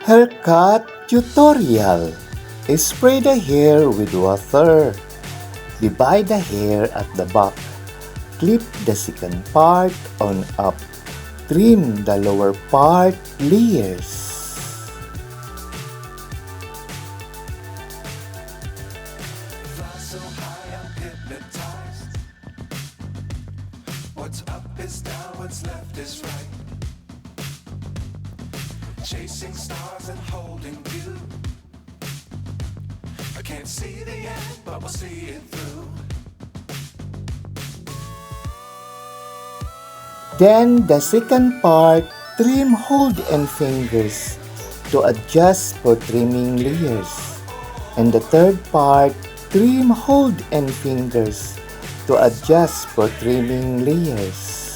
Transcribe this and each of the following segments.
Haircut tutorial. Spray the hair with water. Divide the hair at the back. Clip the second part on up. Trim the lower part layers. So high I'm hypnotized. What's up is down, what's left is right. Chasing stars and holding you. I can't see the end, but we'll see it through. Then the second part, trim hold and fingers to adjust for trimming layers. And the third part, trim hold and fingers to adjust for trimming layers.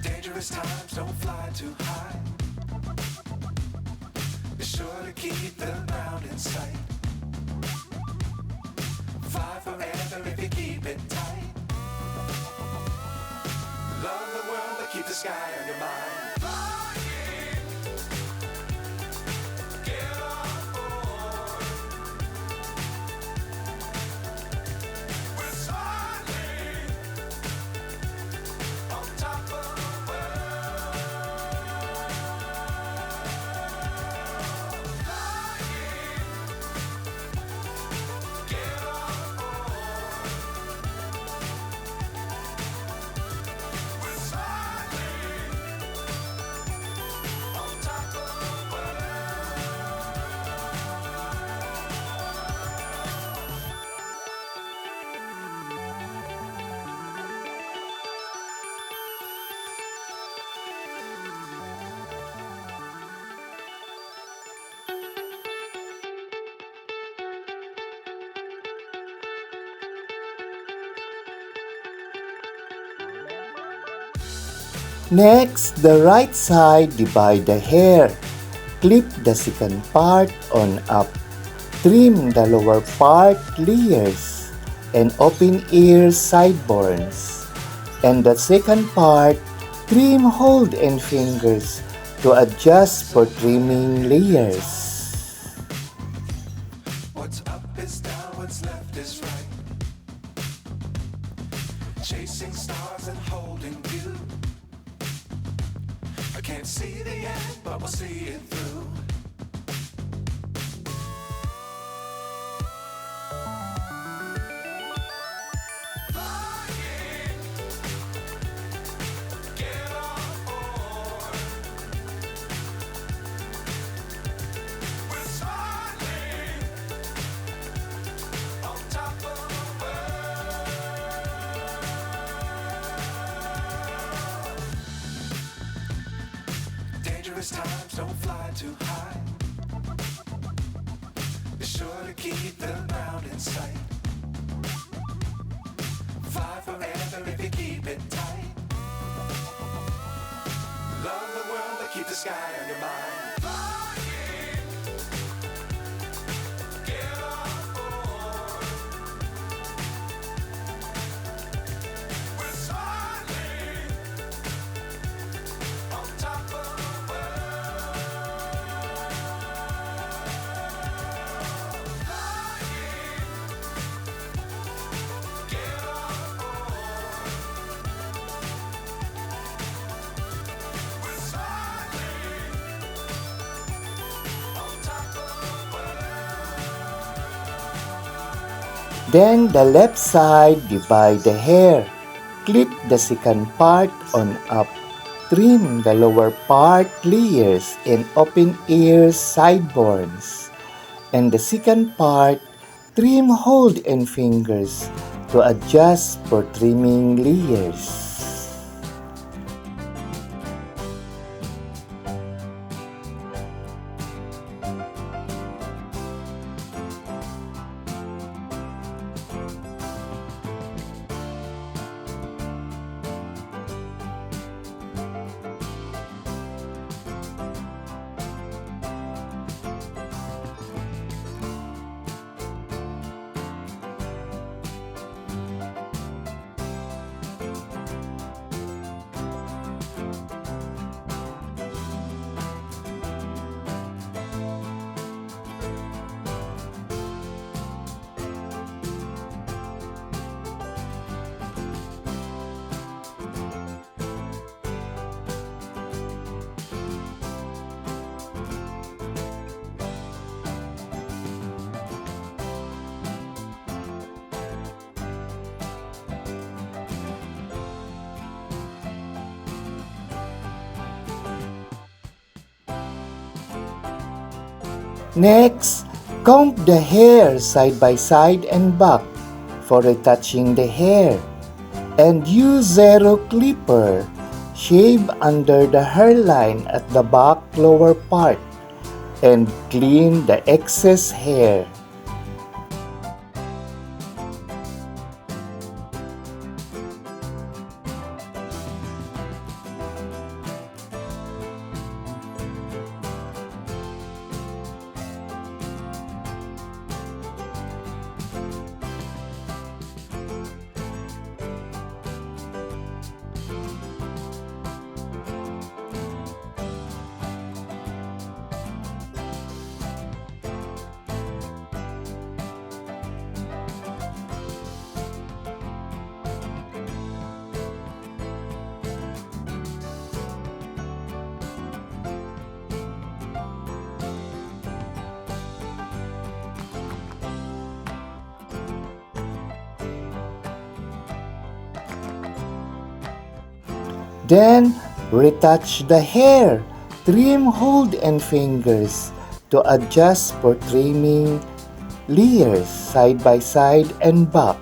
Dangerous times, don't fly too high. Be sure to keep the ground in sight. Fly forever if you keep it tight. Love the world, but keep the sky on your mind. Get on board. We're soaring on top of the world. Get on board. We're soaring on top of the world. Next, the right side, divide the hair. Clip the second part on up. Trim the lower part layers and open ear sideburns. And the second part, trim hold and fingers to adjust for trimming layers. What's up is down, what's left is right. Chasing stars and holding you. I can't see the end, but we'll see it through. Flying, get on board. We're soaring on top of the world. Dangerous times, don't fly too high. Be sure to keep the ground in sight. Fly forever if you keep it tight. Love the world, but keep the sky on your mind. Flying, get on board. We're soaring on top of the world. Flying, get on board. We're soaring on top of the world. Then the left side, divide the hair. Clip the second part on up. Trim the lower part layers and open ear sideburns. And the second part, trim hold and fingers to adjust for trimming layers. Next, comb the hair side by side and back for retouching the hair. And use zero clipper. Shave under the hairline at the back lower part and clean the excess hair. Then, retouch the hair. Trim hold and fingers to adjust for trimming layers side by side and back.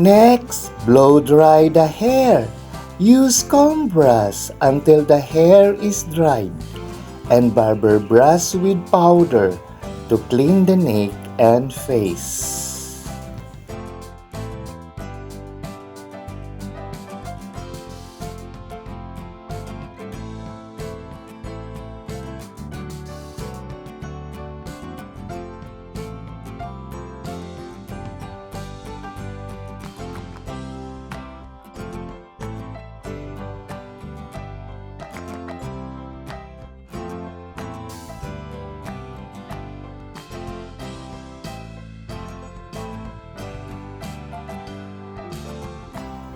Next, blow dry the hair. Use comb brush until the hair is dried and barber brush with powder to clean the neck and face.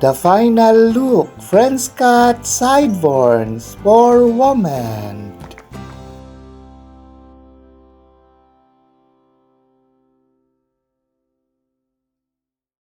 The final look, French cut sideburns for women.